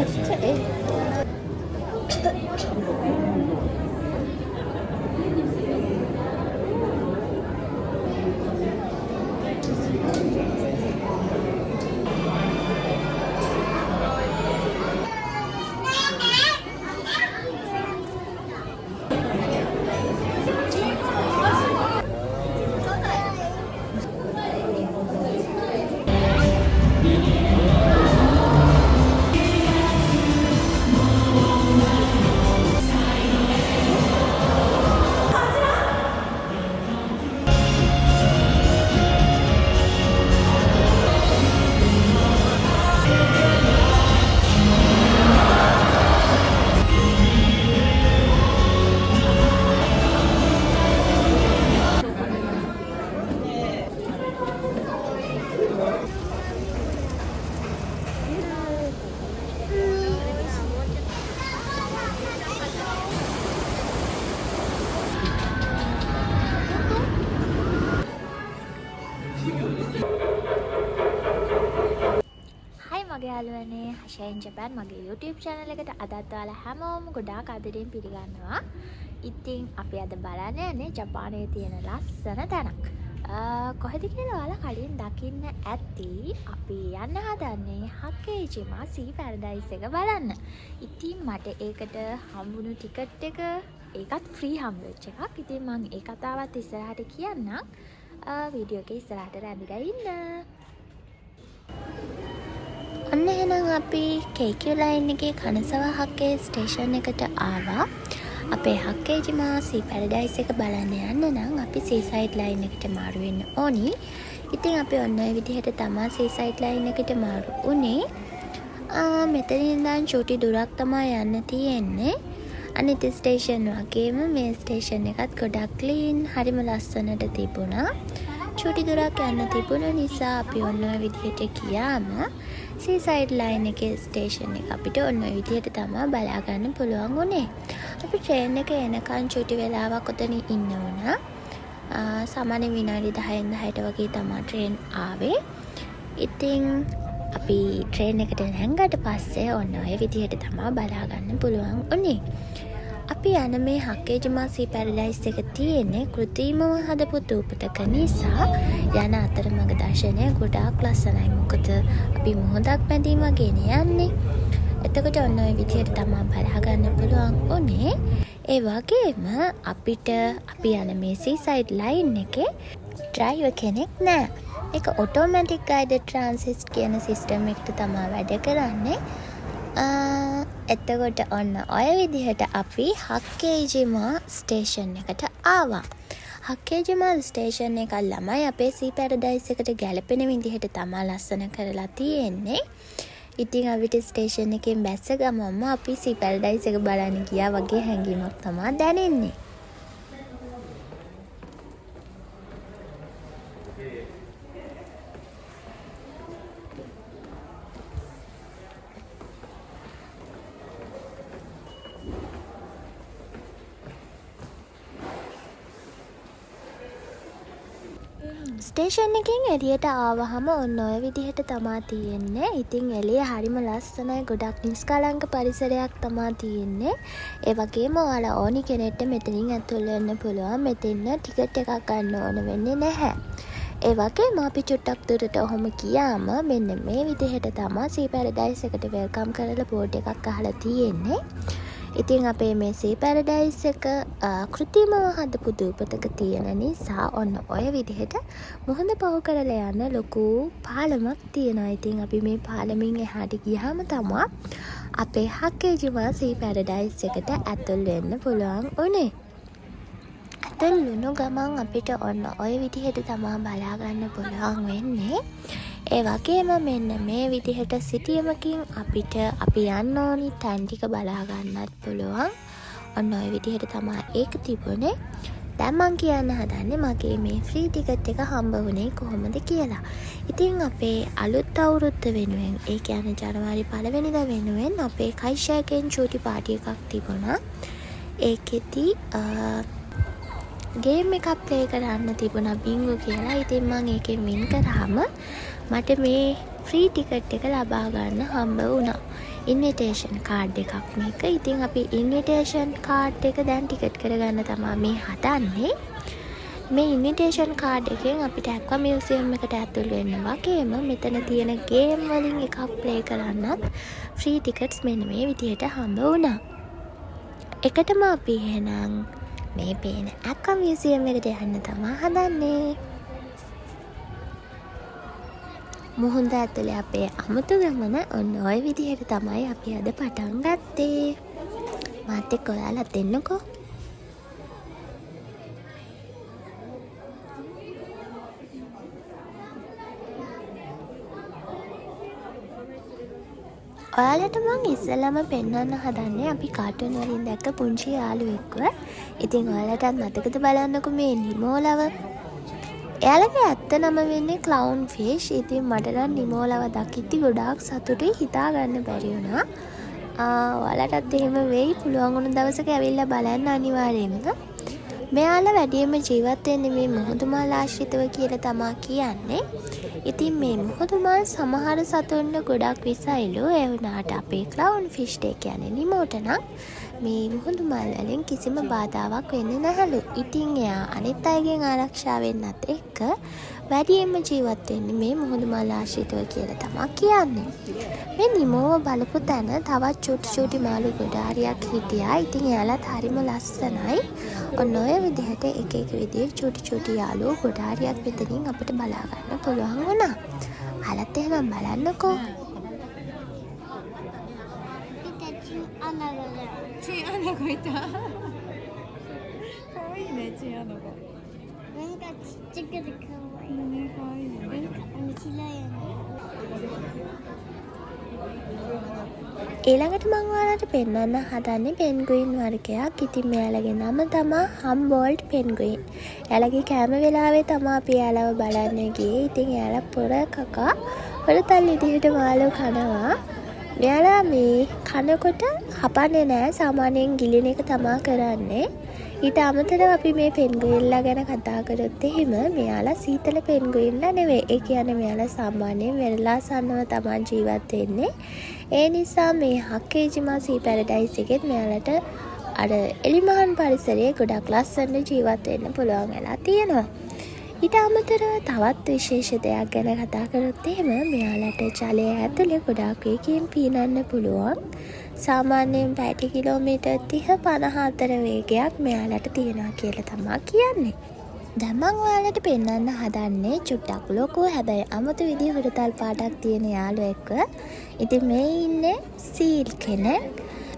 진짜 애. හයි මගේ යාළුවනේ හෂයින් ජපන් මගේ YouTube channel එකට අදත් ඔයාලා හැමෝම ගොඩාක් ආදරයෙන් පිළිගන්නවා. ඉතින් අපි අද බලන්න යන්නේ ජපානයේ තියෙන ලස්සන තැනක්. කොහෙද කියලා ඔයාලා කලින් දකින්න ඇති. අපි යන්න හදන්නේ හක්කේජිමා සී පැරඩයිස් එක බලන්න. ඉතින් මට ඒකට හම්බුණු ටිකට් එක ඒකත් ෆ්‍රී හම්බ වෙච්ච එකක්. ඉතින් මම ඒ කතාවත් ඉස්සරහට කියන්නම්. වීඩියෝ එකේ ඉස්සරහට රැඳිලා ඉන්න. ඔන්න එහෙනම් අපි KQ ලයින් එකේ කනසවා හක්කේ ස්ටේෂන් එකට ආවා. අපේ හක්කේජිමා සී පැරඩයිස් එක බලන්න යන්න නම් අපි සීසයිඩ් ලයින් එකට මාරු වෙන්න ඕනි. ඉතින් අපි ඔන්න ඔය විදිහට තමයි සීසයිඩ් ලයින් එකට මාරු වුණේ. මෙතන ඉඳන් චූටි දුරක් තමයි යන්න තියෙන්නේ. අනිත් ස්ටේෂන් වගේම මේ ස්ටේෂන් එකත් ගොඩක් ක්ලීන්, හරිම ලස්සනට තිබුණා. චූටි දුරක් යන්න තිබුණ නිසා අපි ඔන්න ඔය විදිහට ගියාම සීසයිඩ් ලයින් එකේ ස්ටේෂන් එක අපිට ඔන්න ඔය විදිහට තමයි බලා ගන්න පුළුවන් වුණේ. අපි ට්‍රේන් එක එනකන් චූටි වෙලාවක් ඔතන ඉන්න වුණා. සාමාන්‍ය විනාඩි 10න් 10ට වගේ තමයි ට්‍රේන් ආවේ. ඉතින් අපි ට්‍රේන් එකට නැංගට පස්සේ ඔන්න ඔය විදිහට තමයි බලා ගන්න පුළුවන් වුණේ. අපි යන මේ හක්කේජිමා සී පැරඩයිස් එක තියෙන්නේ කෘත්‍රිමව හදපු දූපතක නිසා යන අතරමඟ දර්ශනය ගොඩාක් ලස්සනයි. මොකද අපි මුහුදක් මැදින් වගේන යන්නේ. එතකොට ඔන්න ඔය විදිහට තමයි බලා ගන්න පුළුවන් උනේ. ඒ වගේම අපිට අපි යන මේ සීසයිඩ් ලයින් එකේ ඩ්‍රයිවර් කෙනෙක් නෑ. ඒක ඔටෝමැටික් ගයිඩඩ් ට්‍රාන්සිට් කියන සිස්ටම් එකට තමයි වැඩ කරන්නේ. එතකොට ඔන්න ඔය විදිහට අපි හක්කේජිමා ස්ටේෂන් එකට ආවා. හක්කේජිමා ස්ටේෂන් එක ළමයි අපේ සී පැරඩයිස් එකට ගැලපෙන විදිහට තමයි ලස්සන කරලා තියෙන්නේ. ඉතින් අපිට ස්ටේෂන් එකෙන් බැස්ස ගමන්ම අපි සී පැරඩයිස් එක බලන්න ගියා වගේ හැඟීමක් තමයි දැනෙන්නේ. ස්ටේෂන් එකෙන් එළියට ආවහම ඔන්න ඔය විදිහට තමා තියෙන්නේ. ඉතින් එළිය හරිම ලස්සනයි. ගොඩක් නිස්කලංක පරිසරයක් තමා තියෙන්නේ. ඒ වගේම ඔයාලා ඕනි කෙනෙක්ට මෙතනින් ඇතුල් වෙන්න පුළුවන්. මෙතෙන්න ටිකට් එකක් ගන්න ඕන වෙන්නේ නැහැ. ඒ වගේම අපි චුට්ටක් දුරට ඔහොම ගියාම මෙන්න මේ විදිහට තමා සී පැරඩයිස් එකට වෙල්කම් කරලා බෝඩ් එකක් අහලා තියෙන්නේ. ඉතින් අපේ මේ සී පැරඩයිස් එක කෘත්‍රිමව හදපු දූපතක තියෙන නිසා ඔන්න ඔය විදිහට මුහුද පහු කරලා යන ලොකු පාලමක් තියෙනවා. ඉතින් අපි මේ පාලමින් එහාට ගියාම තමයි අපේ හක්කේජිමා සී පැරඩයිස් එකට ඇතුල් වෙන්න පුළුවන් උනේ. ඇතුල් වුණු ගමන් අපිට ඔන්න ඔය විදිහට තමයි බලා ගන්න පුළුවන් වෙන්නේ. ඒ වගේම මෙන්න මේ විදිහට සිටියමකින් අපිට අපි යන්න ඕනි තැන් ටික බලා ගන්නත් පුළුවන්. ඔන්න ඔය විදිහට තමයි ඒක තිබුණේ. දැන් මම කියන්න හදන්නේ මගේ මේ ෆ්‍රී ටිකට් එක හම්බ වුණේ කොහොමද කියලා. ඉතින් අපේ අලුත් අවුරුද්ද වෙනුවෙන්, ඒ කියන්නේ ජනවාරි 1 වෙනිදා වෙනුවෙන් අපේ කයිෂාගෙන් චූටි පාටි එකක් තිබුණා. ඒකෙදි ගේම් එකක් ප්ලේ කරන්න තිබුණා බිංගෝ කියලා. ඉතින් මම ඒකෙන් වින් කරාම මට මේ ෆ්‍රී ටිකට් එක ලබා ගන්න හම්බ වුණා. ඉන්විටේෂන් කාඩ් එකක් මේක. ඉතින් අපි ඉන්විටේෂන් කාඩ් එක දැන් ටිකට් කරගන්න තමයි මේ හදන්නේ. මේ ඉන්විටේෂන් කාඩ් එකෙන් අපිට ඇක්වා මියුසියම් එකට ඇතුල් වෙන්න වගේම මෙතන තියෙන ගේම් වලින් එකක් ප්ලේ කරන්නත් ෆ්‍රී ටිකට්ස් මෙන්න මේ විදිහට හම්බ වුණා. එකටම අපි එහෙනම් මේ පේන ඇක්වා මියුසියම් එකට යන්න තමයි හදන්නේ. මුහුද ඇතුලේ අපේ අමුතු ගමන ඔන්න ඔය විදිහට තමයි අපි අද පටන් ගත්තේ. මාත් එක්ක ඔයාලත් එන්නකෝ. ඔයාලට මං ඉස්සෙල්ලාම පෙන්වන්න හදන්නේ අපි කාටුන් වලින් දැක්ක පුංචි යාළුවෙක්ව. ඉතින් ඔයාලටත් මතකද බලන්නකෝ මේ නිමෝලව. එයාලගේ ඇත්ත නම වෙන්නේ ක්ලවුන් ෆිෂ්. ඉතින් මට නම් නිමෝලව දකිද්දි ගොඩාක් සතුටුයි, හිතා ගන්න බැරි වුණා. ඔයාලටත් එහෙම වෙයි. පුළුවන් වුණ දවසක ඇවිල්ලා බලන්න අනිවාර්යෙන්ම. මෙයාලා වැඩියෙන්ම ජීවත් වෙන්නේ මේ මුහුදු මල් ආශ්‍රිතව කියලා තමයි කියන්නේ. ඉතින් මේ මුහුදු මල් සමහර සතුන්ට ගොඩක් විසයිලු. ඒ වුණාට අපේ ක්ලවුන් ෆිෂ් එක කියන්නේ නිමෝට නම් මේ මුහුදු මල් වලින් කිසිම බාධාවක් වෙන්නේ නැහැලු. ඉතින් එයා අනිත් අයගෙන් ආරක්ෂා වෙන්නත් එක්ක වැඩියෙන්ම ජීවත් වෙන්නේ මේ මුහුදු මල් ආශ්‍රිතව කියලා තමයි කියන්නේ. මේ නිමෝව බලපු තැන තවත් චුටි මාළු ගොඩාරියක් හිටියා. ඉතින් එයාලත් හරිම ලස්සනයි. ඔන්න ඔය විදිහට එක විදිහේ චුටි යාළුවෝ ගොඩාරියක් මෙතනින් අපිට බලා ගන්න පුළුවන් වුණා. ආලත් එහෙනම් බලන්නකෝ.チンアナゴいた。可愛いね、チンアナゴ。なんかちっちゃくて可愛い。ね、可愛いね。なんか面白いよね。ඊළඟට මම ඔයාලට පෙන්වන්න හදන්නේ පෙන්ගුයින් වර්ගයක්. ඉතින් මෙයාලගේ නම තමයි හම්බෝල්ට් පෙන්ගුයින්. එයාලගේ කැම වෙලාවේ තමයි අපි එයාලව බලන්න ගියේ. ඉතින් එයාලා පොර කකා හොරතල් විදිහට මාළු කනවා. මෙයාලා මේ කනකොට හපන්නේ නැහැ. සාමාන්‍යයෙන් ගිලින එක තමයි කරන්නේ. ඊට අමතරව අපි මේ පෙන්ගුයින්ලා ගැන කතා කරොත් එහෙම මෙයාලා සීතල පෙන්ගුයින්ලා නෙවෙයි. ඒ කියන්නේ මෙයාලා සාමාන්‍යයෙන් වෙරළාසන්නව තමයි ජීවත් වෙන්නේ. ඒ නිසා මේ හක්කේජිමා සී පැරඩයිස් එකෙත් මෙයාලට අර එලිමහන් පරිසරයේ ගොඩක් ලස්සනට ජීවත් වෙන්න පුළුවන් වෙලා තියෙනවා. ඊට අමතරව තවත් විශේෂ දෙයක් ගැන කතා කරොත් එහෙම මෙයාලට ජලය ඇතුලේ ගොඩාක් වේගයෙන් පීනන්න පුළුවන්. සාමාන්‍යයෙන් පැයට කිලෝමීටර් 30-50 අතර වේගයක් මෙයාලට තියෙනවා කියලා තමයි කියන්නේ. දැන් මම ඔයාලට පෙන්වන්න හදන්නේ චුට්ටක් ලොකු හැබැයි අමුතු විදිහ හුරතල් පාටක් තියෙන යාළුවෙක්ව. ඉතින් මේ ඉන්නේ සීල් කෙනෙක්.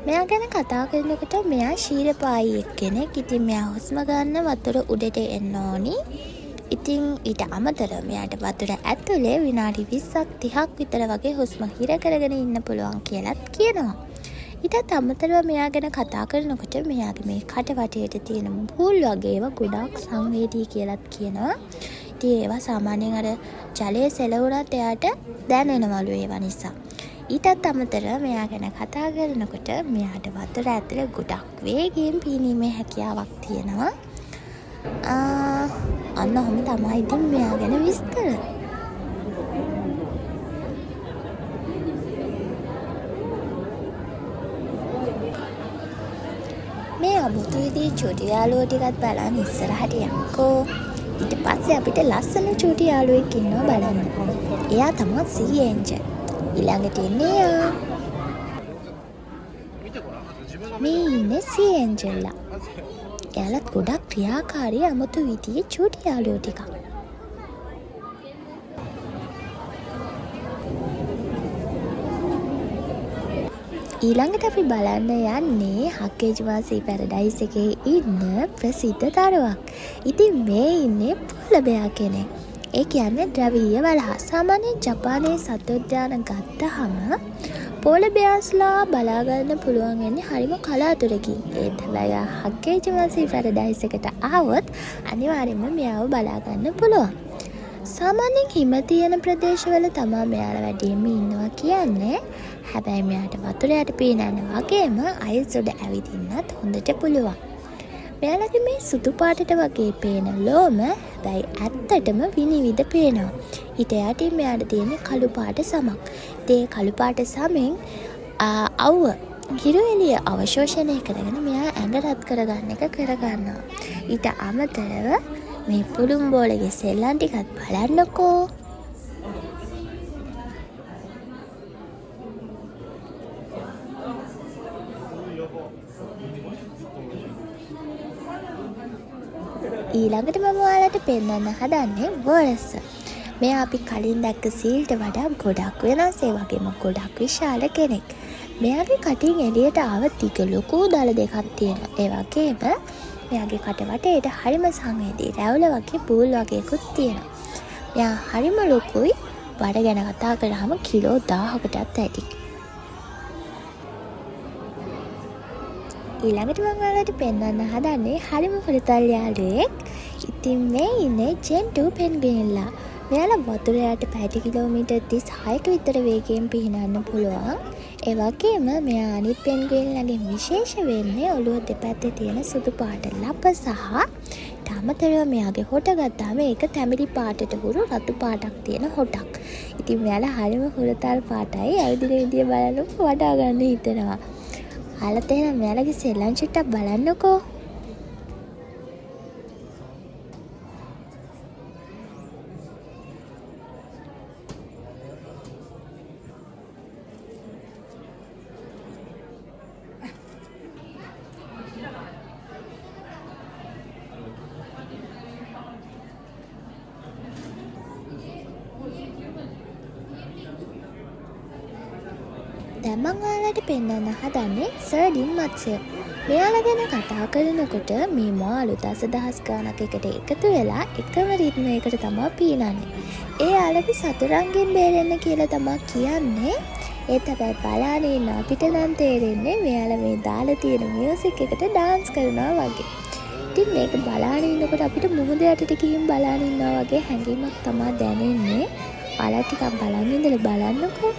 මෙයා ගැන කතා කරනකොට මෙයා ශීරපායි කෙනෙක්. ඉතින් මෙයා හුස්ම ගන්න වතුර උඩට එන්න ඕනි. ඉතින් ඊට අමතරව මෙයාට වතුර ඇතුලේ විනාඩි 20ක් 30ක් විතර වගේ හුස්ම හිර කරගෙන ඉන්න පුළුවන් කියලාත් කියනවා. ඊටත් අමතරව මෙයා ගැන කතා කරනකොට මෙයාගේ මේ කට වටේට තියෙන බූල් වගේ ඒවා ගොඩාක් සංවේදී කියලාත් කියනවා. ඉතින් ඒවා සාමාන්‍යයෙන් අර ජලයේ සෙලවුණත් එයාට දැනෙනවලු ඒවා නිසා. ඊටත් අමතරව මෙයා ගැන කතා කරනකොට මෙයාට වතුර ඇතුලේ ගොඩක් වේගයෙන් පීනීමේ හැකියාවක් තියෙනවා. අන්න ඔහොම තමයි ඉතින් මෙයා ගැන විස්තර. මේ අමුතු විදිහේ චුටි යාළුවෝ ටිකත් බලන්න ඉස්සරහට යන්නකෝ. ඊට පස්සේ අපිට ලස්සන චුටි යාළුවෙක් ඉන්නවා බලන්න. එයා තමයි සී ඒන්ජල්. ඊළඟට ඉන්නේ එයා. මේ ඉන්නේ සී ඒන්ජල්ලා. එයාලත් ගොඩක් ක්‍රියාකාරී අමුතු විදිහේ චුටි යාළුවෝ ටිකක්. ඊළඟට අපි බලන්න යන්නේ හක්කේජිමා සී පැරඩයිස් එකේ ඉන්න ප්‍රසිද්ධ දරුවක්. ඉතින් මේ ඉන්නේ පොළඹයා කෙනෙක්. ඒ කියන්නේ ද්‍රවීය වලහ. සාමාන්‍යයෙන් ජපානයේ සත්වෝද්‍යාන ගත්තහම පොළඹයාස්ලා බලා ගන්න පුළුවන් වෙන්නේ හරිම කලාතුරකින්. ඒත් හැබැයි හක්කේජිමා සී පැරඩයිස් එකට ආවොත් අනිවාර්යයෙන්ම මෙයාව බලා ගන්න පුළුවන්. සාමාන්‍යයෙන් හිම තියෙන ප්‍රදේශවල තමයි මෙයාලා වැඩියෙන්ම ඉන්නවා කියන්නේ. හැබැයි මෙයාට වතුර යට පීනන්න වගේම අයිස් උඩ ඇවිදින්නත් හොඳට පුළුවන්. මෙයාලගේ මේ සුදු පාටට වගේ පේන ලෝම හැබැයි ඇත්තටම විනිවිද පේනවා. ඊට යටින් මෙයාට තියෙන කළු පාට සමක්. ඒ කළු පාට සමෙන් අවුව හිරු එළිය අවශෝෂණය කරගෙන මෙයා ඇඟ රත් කරගන්න එක කරගන්නවා. ඊට අමතරව මේ පුළුම් බෝලගේ සෙල්ලම් ටිකත් බලන්නකෝ. ඊළඟට මම ඔයාලට පෙන්වන්න හදන්නේ වර්ස. මෙයා අපි කලින් දැක්ක සීල්ට වඩා ගොඩක් වෙනස්. ඒ වගේම ගොඩක් විශාල කෙනෙක්. මෙයාගේ කටින් එළියට ආව දිග ලොකු දල දෙකක් තියෙනවා. ඒ වගේම මෙයාගේ කට වටේට හරිම සංවේදී රැවුල වගේ බූල් වගේකුත් තියෙනවා. මෙයා හරිම ලොකුයි. බඩ ගැන කතා කරාම කිලෝ 1000කටත් ඇති. ඊළඟට මම ඔයාලට පෙන්වන්න හදන්නේ හරිම හුරතල් යාළුවෙක්. ඉතින් මේ ඉන්නේ ජෙන්ටු පෙන්ගුයින්ලා. මෙයාලා වතුර යට පැය කිලෝමීටර් 36ක විතර වේගයෙන් පිහිනන්න පුළුවන්. ඒ වගේම මෙයා අනිත් පෙන්ගුයින්ලාගෙන් විශේෂ වෙන්නේ ඔළුව දෙපැත්තේ තියෙන සුදු පාට ලප සහ අමතරව මෙයාගේ හොට ගත්තාම ඒක තැඹිලි පාටට හුරු රතු පාටක් තියෙන හොටක්. ඉතින් මෙයාලා හරිම හුරතල් පාටයි. ඇවිදින විදිය බලනකොට වඩා ගන්න හිතෙනවා. අලත එහෙනම් මෙයාලගේ සෙල්ලම් චුට්ටක් බලන්නකෝ. දැන් මම ඔයාලට පෙන්වන්න හදන්නේ සර්ඩින් මත්ස්‍ය. මෙයාලා ගැන කතා කරනකොට මේ මාළු දසදහස් ගණනක් එකට එකතු වෙලා එකම රිද්මයකට තමයි පීනන්නේ. ඒ යාළුවගේ සතුරන්ගෙන් බේරෙන්න කියලා තමයි කියන්නේ. ඒත් හැබැයි බලාගෙන ඉන්න අපිට නම් තේරෙන්නේ මෙයාලා මේ දාලා තියෙන මියුසික් එකට ඩාන්ස් කරනවා වගේ. ඉතින් මේක බලාගෙන ඉන්නකොට අපිට මුහුද යටට ගිහින් බලාගෙන ඉන්නවා වගේ හැඟීමක් තමයි දැනෙන්නේ. ඔයාලා ටිකක් බලන් ඉඳලා බලන්නකෝ.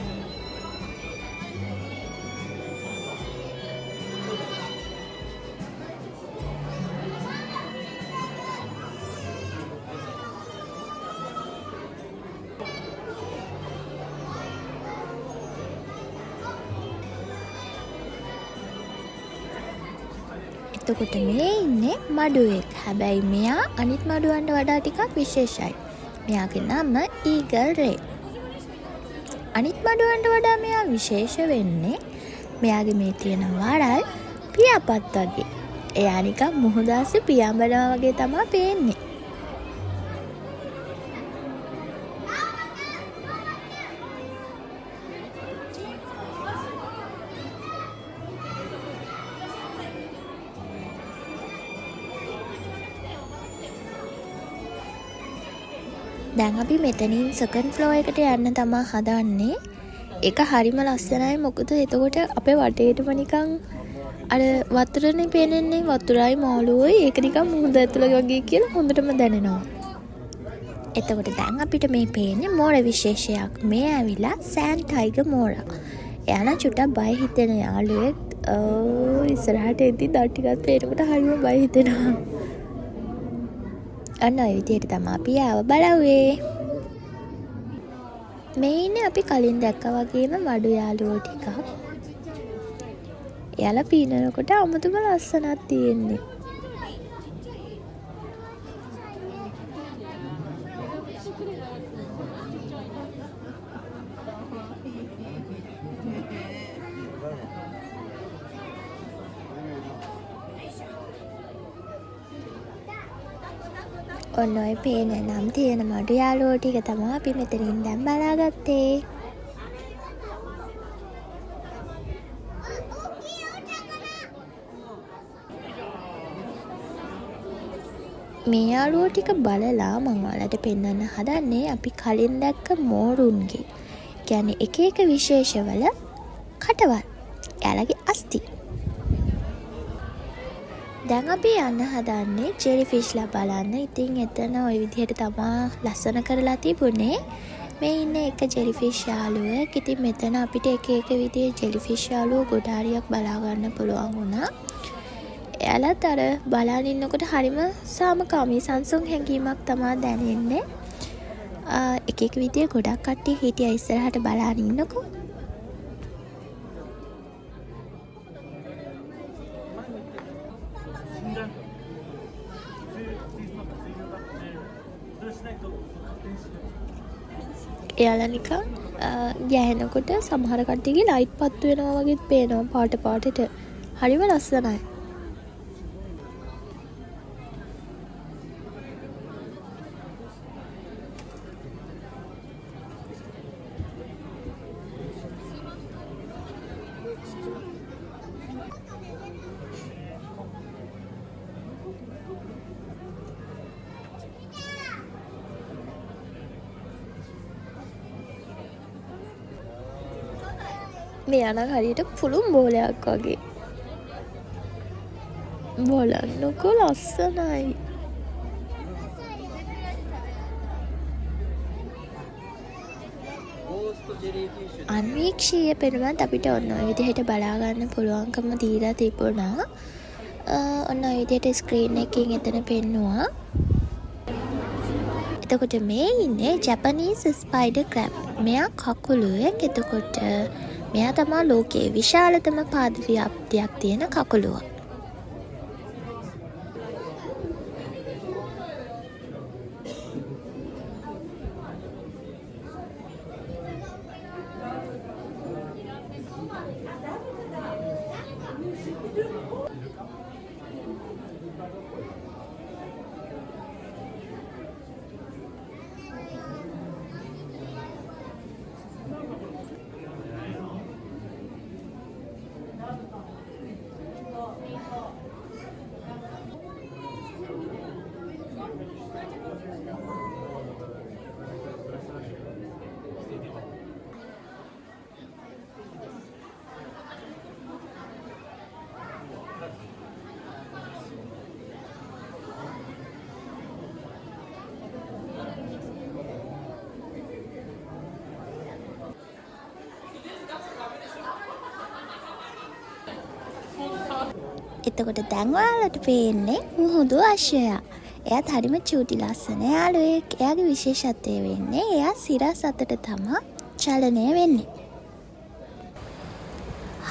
එතකොට මේ ඉන්නේ මඩුවෙක්. හැබැයි මෙයා අනිත් මඩුවන්ට වඩා ටිකක් විශේෂයි. මෙයාගේ නම ඊගල් රේ. අනිත් මඩුවන්ට වඩා මෙයා විශේෂ වෙන්නේ මෙයාගේ මේ තියෙන වරල් පියාපත් වගේ. එයා නිකන් මුහුදාසේ පියාඹනවා වගේ තමයි පේන්නේ. දැන් අපි මෙතනින් සෙකන්ඩ් ෆ්ලෝර් එකට යන්න තමයි හදන්නේ. ඒක හරිම ලස්සනයි. මොකද එතකොට අපේ වටේටම නිකන් අර වතුරනේ පේන්නේ. වතුරයි මාළුවෝයි ඒක නිකන් මුහුද ඇතුළ වගේ කියලා හොඳටම දැනෙනවා. එතකොට දැන් අපිට මේ පේන්නේ මෝර විශේෂයක්. මේ ඇවිල්ලා සෑන්ඩ් ටයිගර් මෝරා. එයාලා චුට්ටක් බය හිතෙන යාළුවෙක්. ඉස්සරහට එද්දි දත් ටිකක් පේනකොට හරිම බය හිතෙනවා. අන්න ඔය විදිහට තමයි අපි ආව බලුවේ. මේ ඉන්නේ අපි කලින් දැක්කා වගේම මඩු යාළුවෝ ටිකක්. එයාලා පීනනකොට අමුතුම ලස්සනක් තියෙන්නේ. ඔන්න ඔය පේන නම් තියෙන මඩු යාළුවෝ ටික තමයි අපි මෙතනින් දැන් බලාගත්තේ. මේ යාළුවෝ ටික බලලා මම ඔයාලට පෙන්වන්න හදන්නේ අපි කලින් දැක්ක මෝරුන්ගේ. කියන්නේ එක එක විශේෂවල කටවල්. එයාලගේ අස්ති. දැන් අපි යන්න හදන්නේ ජෙලිෆිෂ්ලා බලන්න. ඉතින් එතන ওই විදිහට තමයි ලස්සන කරලා තිබුණේ. මේ ඉන්නේ එක ජෙලිෆිෂ් යාළුවෙක්. ඉතින් මෙතන අපිට එක එක විදිහේ ජෙලිෆිෂ් යාළුවෝ ගොඩාරියක් බලා ගන්න පුළුවන් වුණා. එයාලත් අර බලන් ඉන්නකොට හරිම සාමකාමී සංසුන් හැඟීමක් තමයි දැනෙන්නේ. එක එක විදිහේ ගොඩක් කට්ටිය හිටියා ඉස්සරහට බලන් ඉන්නකෝ. එයාලා නිකන් ගැහෙනකොට සමහර කට්ටියගේ ලයිට් පත්තු වෙනවා වගේත් පේනවා පාට පාටට. හරිම ලස්සනයි. මෙයා නම් හරියට පුළුම් බෝලයක් වගේ. බලන්නකෝ ලස්සනයි. අන්වීක්ෂීය පෙනුමත් අපිට ඔන්න ඔය විදිහට බලා ගන්න පුළුවන්කම දීලා තිබුණා. ඔන්න ඔය විදිහට ස්ක්‍රීන් එකකින් එතන පෙන්නුවා. එතකොට මේ ඉන්නේ ජපනීස් ස්පයිඩර් ක්‍රැබ්. මෙයා කකුළුවෙක්. එතකොට මෙයා තමයි ලෝකයේ විශාලතම පාද ව්‍යාප්තියක් තියෙන කකුළුවා. එතකොට දැන් ඔයාලට පේන්නේ මුහුදු අශ්වයා. එයාත් හරිම චූටි ලස්සන යාළුවෙක්. එයාගේ විශේෂත්වය වෙන්නේ එයා සිරස් අතට තමයි චලනය වෙන්නේ.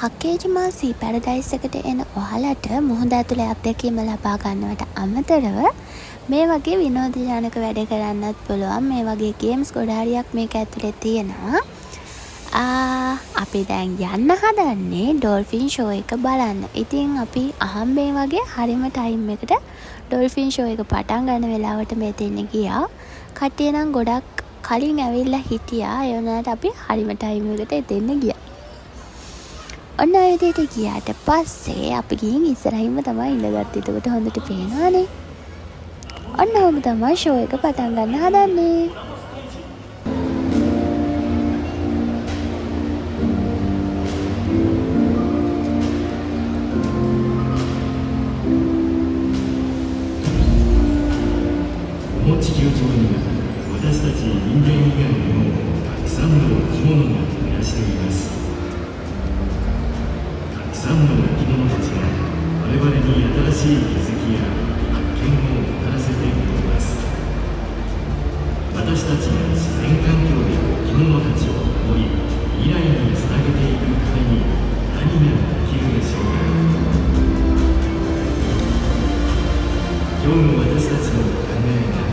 හක්කේජිමා සී පැරඩයිස් එකට එන ඔයාලට මුහුද ඇතුලේ අත්දැකීම ලබා ගන්නවට අමතරව මේ වගේ විනෝදජනක වැඩ කරන්නත් පුළුවන්. මේ වගේ ගේම්ස් ගොඩාරියක් මේක ඇතුලේ තියෙනවා. අපි දැන් යන්න හදන්නේ ඩොල්ෆින් ෂෝ එක බලන්න. ඉතින් අපි අහම්බෙන් වගේ හරිම ටයිම් එකට ඩොල්ෆින් ෂෝ එක පටන් ගන්න වෙලාවට මෙතෙන් ගියා. කට්ටිය නම් ගොඩක් කලින් ඇවිල්ලා හිටියා. ඒ වුණාට අපි හරිම ටයිම් එකට එතෙන් ගියා. ඔන්න ඔය විදිහට ගියාට පස්සේ අපි ගිහින් ඉස්සරහින්ම තමයි ඉඳගත්තේ. එතකොට හොඳට පේනවානේ. ඔන්න ඔහොම තමයි ෂෝ එක පටන් ගන්න හදන්නේ. 地球上には私たち人間以外にもたくさんの生き物が暮らしています。たくさんの生き物たちが我々に新しい気づきや発見をもたらせてくれます。私たちが自然環境や生き物たちを守り未来につなげていくために何ができるでしょうか。今日の私たちの考えが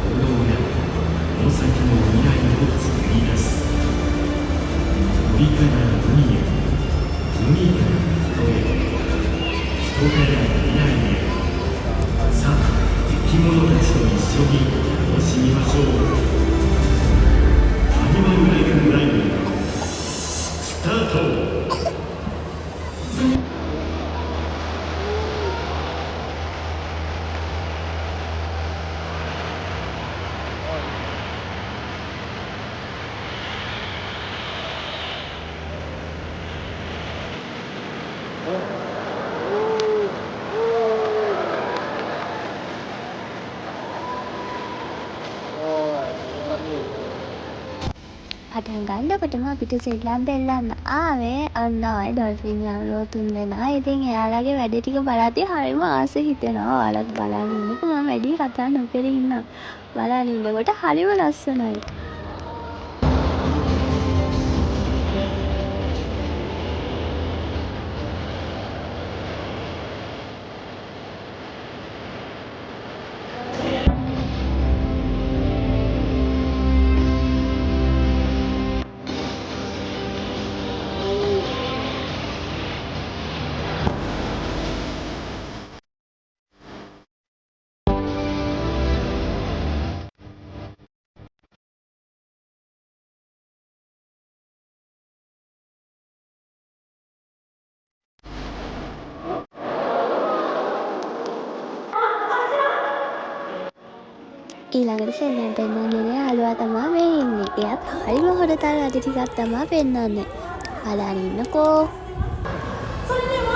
行動やこの先の未来を作り出す。森から海へ、海から人へ、人から未来へ。さあ、生き物たちと一緒に楽しみましょう。アニマルライフライブスタート。පටන් ගන්නකොටම අපිට සෙල්ලම් දෙල්ලන්න ආවේ අන්න ඔය ඩොල්ෆින් යාළුවෝ තුන්දෙනා. ඉතින් එයාලගේ වැඩ ටික බලද්දී හරිම ආස හිතෙනවා. ඔයාලත් බලන්න ඉන්නකෝ. මම වැඩි කතා නොකර ඉන්නම්. බලන්න ඉන්නකොට හරිම ලස්සනයි. ඊළඟට සෙල්ලම් පෙන්වන්නේ යාළුවා තමයි මේ ඉන්නේ. එයාත් හරිම හොරතල් වැඩ ටිකක් තමයි පෙන්වන්නේ. බලන්න ඉන්නකෝ. それでは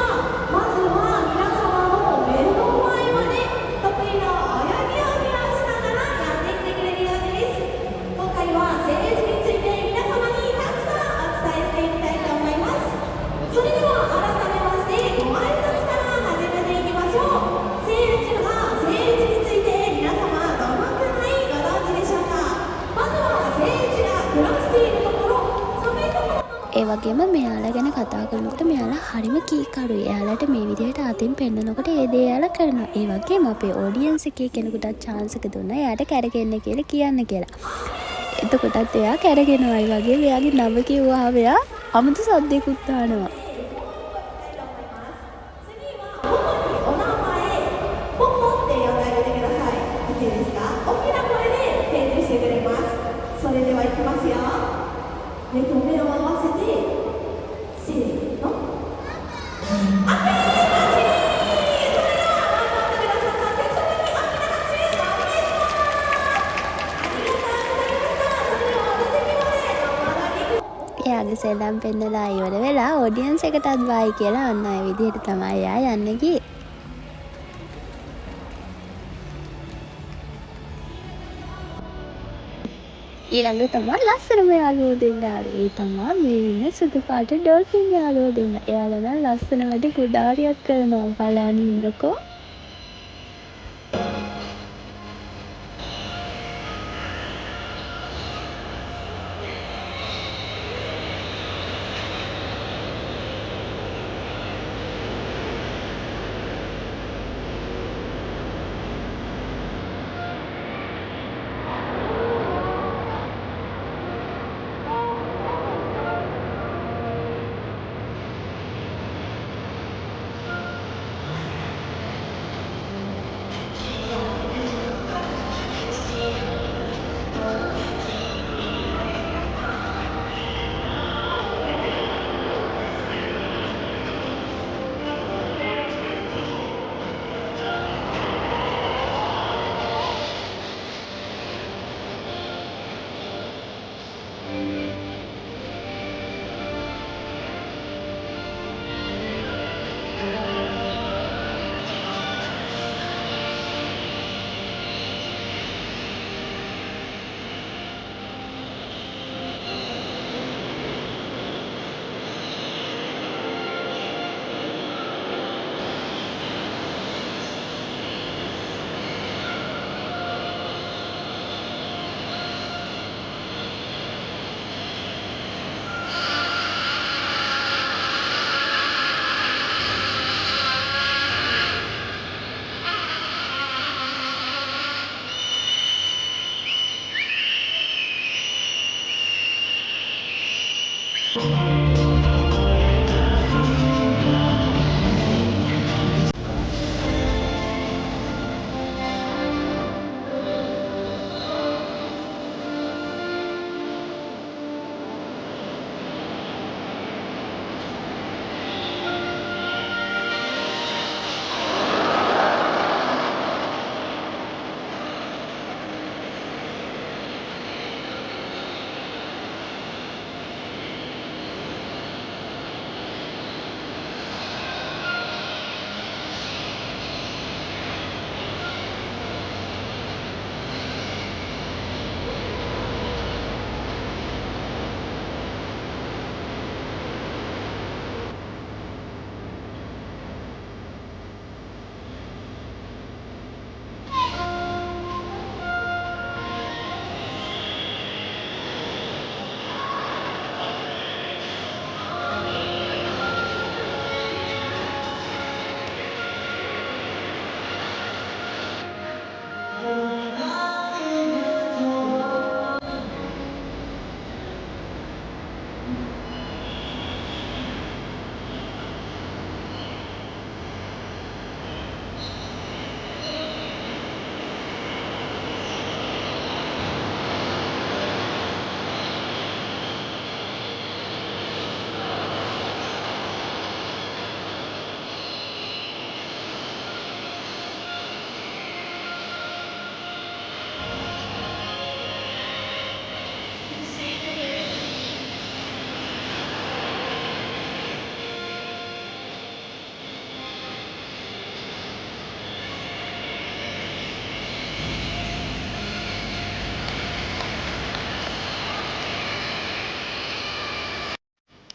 まずは皆様の目の前まで得意な泳ぎを披露しながらやってきてくれるようです。今回は生理について皆様にたくさんお伝えしていきたいと思います。それでは改めましてご挨拶から始めていきましょう。生理が生理について皆様どのくらいご存知でしょうか。まずは生理が暮らしているところ、寒いところ ඒ වගේම මෙයාලා ගැන කතා කරනකොට මෙයාලා හරිම කීකරුයි. එයාලට මේ විදිහට අතින් පෙන්නනකොට ඒ දේ එයාලා කරනවා. ඒ වගේම අපේ ඔඩියන්ස් එකේ කෙනෙකුට chance එක දුන්නා එයාට කැරකෙන්න කියලා කියන්න කියලා. එතකොටත් එයා කැරගෙනවා. ඒ වගේම එයාගේ නම කිව්වහම එයා අමුතු සද්දයක්ත් දානවා. お名前、ポポって呼んであげてください。OK ですか？大きな声で返事してくれます。それではいきますよ。目と目を合わせて、せーの。OK！ バッチリ！それでは頑張ってくださったお客様に大きな拍手お願いします。ありがとうございました。それではお座席までお上がりください。 එයාගේ සෙල්ලම් පෙන්නලා ඉවර වෙලා ඔඩියන්ස් එකටත් බයි කියලා අන්න ඒ විදිහට තමයි එයා යන්න ගියේ. ඊළඟ තමයි ලස්සනම යාළුවෝ දෙන්න ආවේ. ඒ තමයි මේ ඉන්න සුදු පාට ඩොල්ෆින් යාළුවෝ දෙන්න. එයාලා නම් ලස්සන වැඩ ගොඩාරියක් කරනවා. බලන්න ඉන්නකෝ.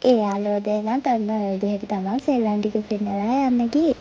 ඒ යාළුවෝ දෙන්නත් අන්න ඔය විදිහට තමයි සෙල්ලම් ටික පෙන්නලා යන්න ගියේ.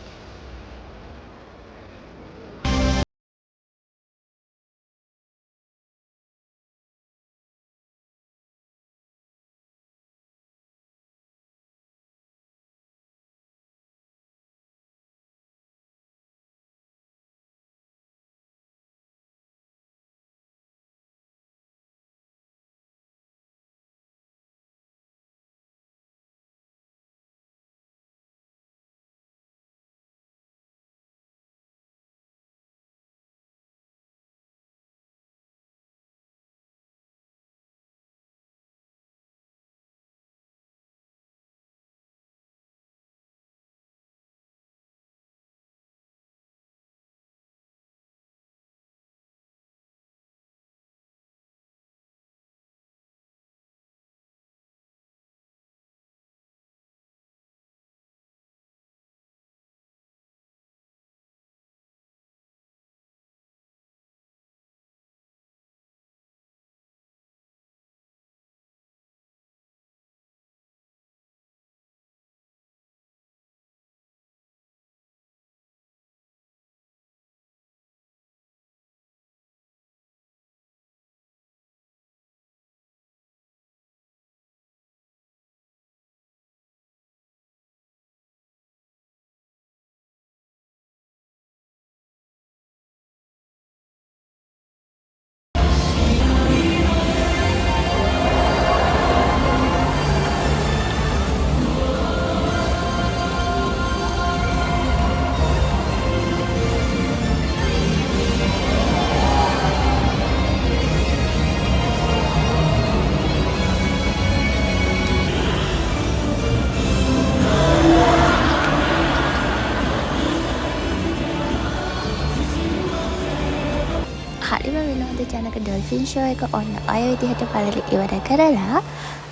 හරිම විනෝදජනක ඩොල්ෆින් ෂෝ එක ඔන්න ඔය විදිහට බලලා ඉවර කරලා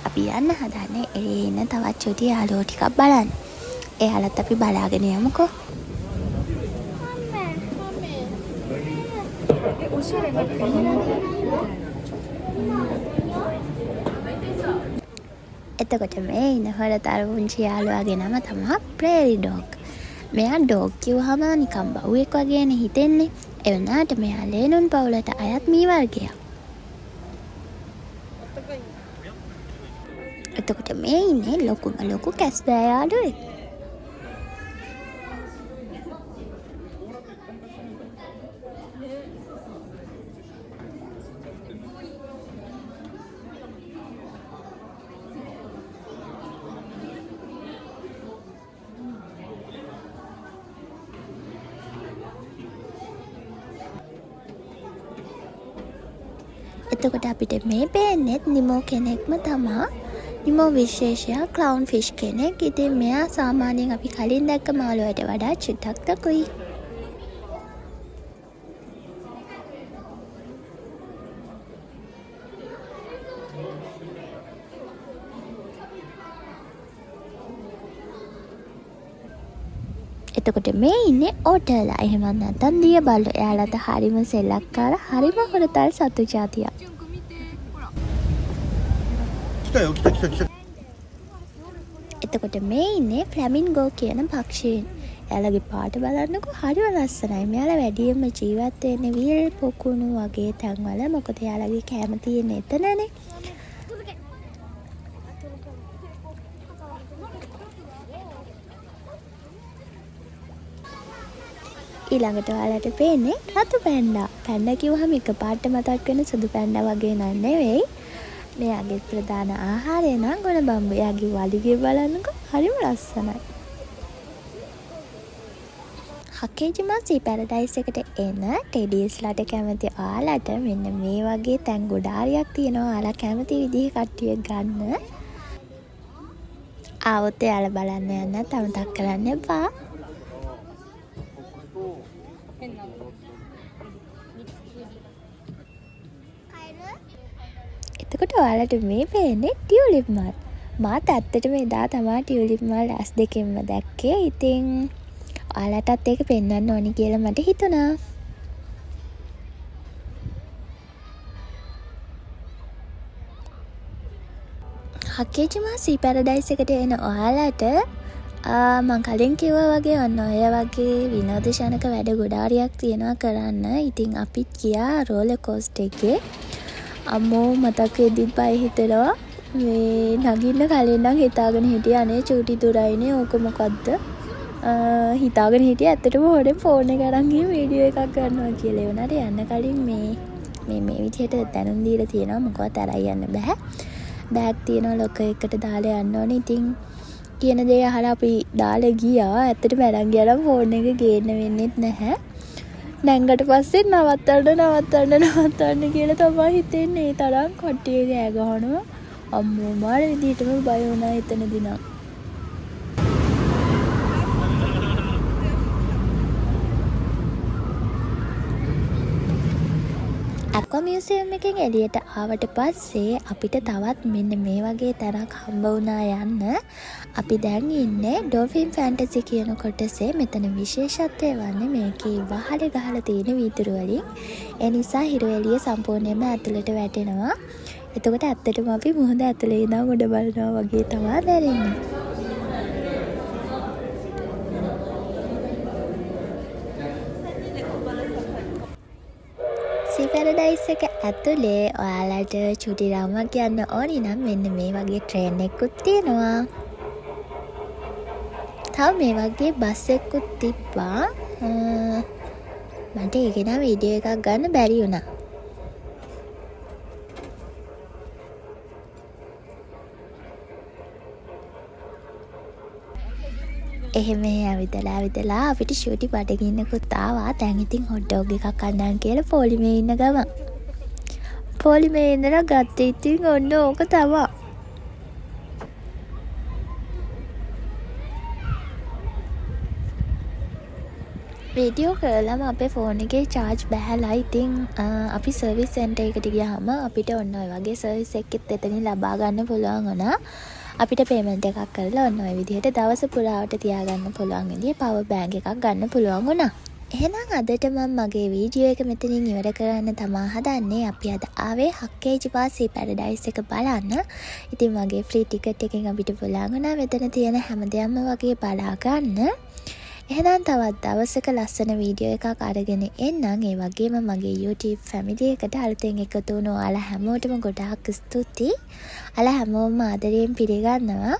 අපි යන්න හදන්නේ එළියේ ඉන්න තවත් චුටි යාළුවෝ ටිකක් බලන්න. එයාලත් අපි බලාගෙන යමුකෝ. එතකොට මේ ඉන්න හොරතර පුංචි යාළුවාගේ නම තමයි ප්‍රේරි ඩොග්. මෙයා ඩොග් කිව්වහම නිකන් බවුවෙක් වගේනේ හිතෙන්නේ. ඒ වුණාට මෙයා ලේනුන් පවුලට අයත් මී වර්ගයක්. එතකොට මේ ඉන්නේ ලොකුම ලොකු කැස්බෑ යාළුවෙක්. එතකොට අපිට මේ පේන්නෙත් නිමෝ කෙනෙක්ම තමා. නිමෝ විශේෂයක් ක්ලවුන් ෆිෂ් කෙනෙක්. ඉතින් මෙයා සාමාන්‍යයෙන් අපි කලින් දැක්ක මාළුවට වඩා චුට්ටක් තකුයි. එතකොට මේ ඉන්නේ ඕටර්ලා. එහෙම නැත්නම් දිය බල්ලෝ. එයාලට හරිම සෙල්ලක්කාර හරිම හොරතල් සතු జాතියක්. එතකොට මේ ඉන්නේ ෆ්ලැමින්ගෝ කියන පක්ෂීන්. එයාලගේ පාට බලන්නකෝ හරිම ලස්සනයි. මෙයාලා වැඩියෙන්ම ජීවත් වෙන්නේ විල් පොකුණු වගේ තැන්වල. මොකද එයාලගේ කැම තියෙන්නේ එතනනේ. ඊළඟට ඔයාලට පේන්නේ රතු පැන්ඩා. පැන්ඩා කිව්වහම එකපාරට මතක් වෙන සුදු පැන්ඩා වගේ නන් නෙවෙයි. මෙයාගේ ප්‍රධාන ආහාරය නම් ගොන බම්බු. එයාගේ වලිගය බලන්නකෝ හරිම ලස්සනයි. හකේජිමාසී පැරඩයිස් එකට එන ටෙඩීස්ලාට කැමති ඔයාලට මෙන්න මේ වගේ තැන් ගොඩාරියක් තියෙනවා. ඔයාලා කැමති විදිහේ කට්ටිය ගන්න. ආවොත් එයාලා බලන්න යන්න අමතක කරන්න එපා. එතකොට ඔයාලට මේ පේන්නේ ටියුලිප් මල්. මාත් ඇත්තටම එදා තමයි ටියුලිප් මල් ඇස් දෙකෙන්ම දැක්කේ. ඉතින් ඔයාලටත් ඒක පෙන්වන්න ඕනි කියලා මට හිතුණා. හක්කේජිමා සී පැරඩයිස් එකට එන ඔයාලට මං කලින් කිව්වා වගේ ඔන්න ඔය වගේ විනෝදශනක වැඩ ගොඩාරියක් තියෙනවා කරන්න. ඉතින් අපිත් ගියා රෝලර් කෝස්ටර් එකේ. අම්මෝ මතක් වෙද්දිත් බය හිතෙනවා. මේ නගින්න කලින් නම් හිතාගෙන හිටියේ අනේ චූටි දුරයිනේ ඕක මොකද්ද හිතාගෙන හිටියේ ඇත්තටම හොරෙන් ෆෝන් එක අරන් ගිහින් වීඩියෝ එකක් ගන්නවා කියලා. ඒ වුණාට යන්න කලින් මේ විදිහට දැනුම් දීලා තියෙනවා මොකවත් අරයි යන්න බෑ. බෑග් තියෙනවා ලොකර් එකට දාලා යන්න ඕනේ. ඉතින් කියන දේ අහලා අපි දාලා ගියා. ඇත්තටම අරන් ගියාම ෆෝන් එක ගේන්න වෙන්නේත් නැහැ. නැංගට පස්සේ නවත්තන්න කියලා තමයි හිතෙන්නේ. ඒ තරම් කට්ටිය ගෑ ගහනවා. අම්මෝ මාර විදිහටම බය වුණා එතනදී නම්. ඇක්වා මියුසියම් එකෙන් එළියට ආවට පස්සේ අපිට තවත් මෙන්න මේ වගේ තැනක් හම්බ වුණා යන්න. අපි දැන් ඉන්නේ ඩෝෆින් ෆැන්ටසි කියන කොටසේ. මෙතන විශේෂත්වය වන්නේ මේකේ වහලේ ගහලා තියෙන වීදුරු වලින්. ඒ නිසා හිරු එළිය සම්පූර්ණයෙන්ම ඇතුළට වැටෙනවා. එතකොට ඇත්තටම අපි මුහුද ඇතුලේ ඉඳන් උඩ බලනවා වගේ තමයි දැනෙන්නේ. සී පැරඩයිස් එක ඇතුලේ ඔයාලට චුටි රාමයක් යන්න ඕනි නම් මෙන්න මේ වගේ ට්‍රේන් එකකුත් තියෙනවා. තව මේ වගේ බස් එකකුත් තිබ්බා. මට ඒක නම් වීඩියෝ එකක් ගන්න බැරි වුණා. එහෙම ඇවිදලා අපිට ෂූටි බඩගින්නකුත් ආවා. දැන් ඉතින් හොට් ඩොග් එකක් කන්නම් කියලා පොලිමේ ඉන්න ගමන්. පොලිමේ ඉඳලා ගත්තේ ඉතින් ඔන්න ඕක තමයි. වීඩියෝ කරලම අපේ ෆෝන් එකේ charge බැහැලා. ඉතින් අපි සර්විස් සෙන්ටර් එකට ගියාම අපිට ඔන්න ඔය වගේ සර්විස් එකෙත් එතනින් ලබා ගන්න පුළුවන් වුණා. අපිට පේමන්ට් එකක් කරලා ඔන්න ඔය විදිහට දවස පුරාවට තියාගන්න පුළුවන් විදිහේ පවර් බෑන්ක් එකක් ගන්න පුළුවන් වුණා. එහෙනම් අදට මම මගේ වීඩියෝ එක මෙතනින් ඉවර කරන්න තමයි හදන්නේ. අපි අද ආවේ හක්කේජිමා සී පැරඩයිස් එක බලන්න. ඉතින් මගේ ෆ්‍රී ටිකට් එකෙන් අපිට පුළුවන් වුණා මෙතන තියෙන හැමදේම වගේ බලා ගන්න. එහෙනම් තවත් දවසක ලස්සන වීඩියෝ එකක් අරගෙන එන්නම්. ඒ වගේම මගේ YouTube ෆැමිලි එකට අලුතෙන් එකතු වුණ ඔයාලා හැමෝටම ගොඩාක් ස්තුතියි. ඔයාලා හැමෝම ආදරයෙන් පිළිගන්නවා.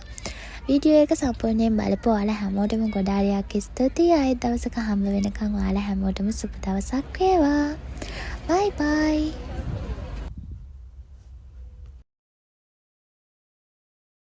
වීඩියෝ එක සම්පූර්ණයෙන් බලපු ඔයාලා හැමෝටම ගොඩාරියක් ස්තුතියි. ආයෙත් දවසක හම්බ වෙනකන් ඔයාලා හැමෝටම සුබ දවසක් වේවා. බයි බයි.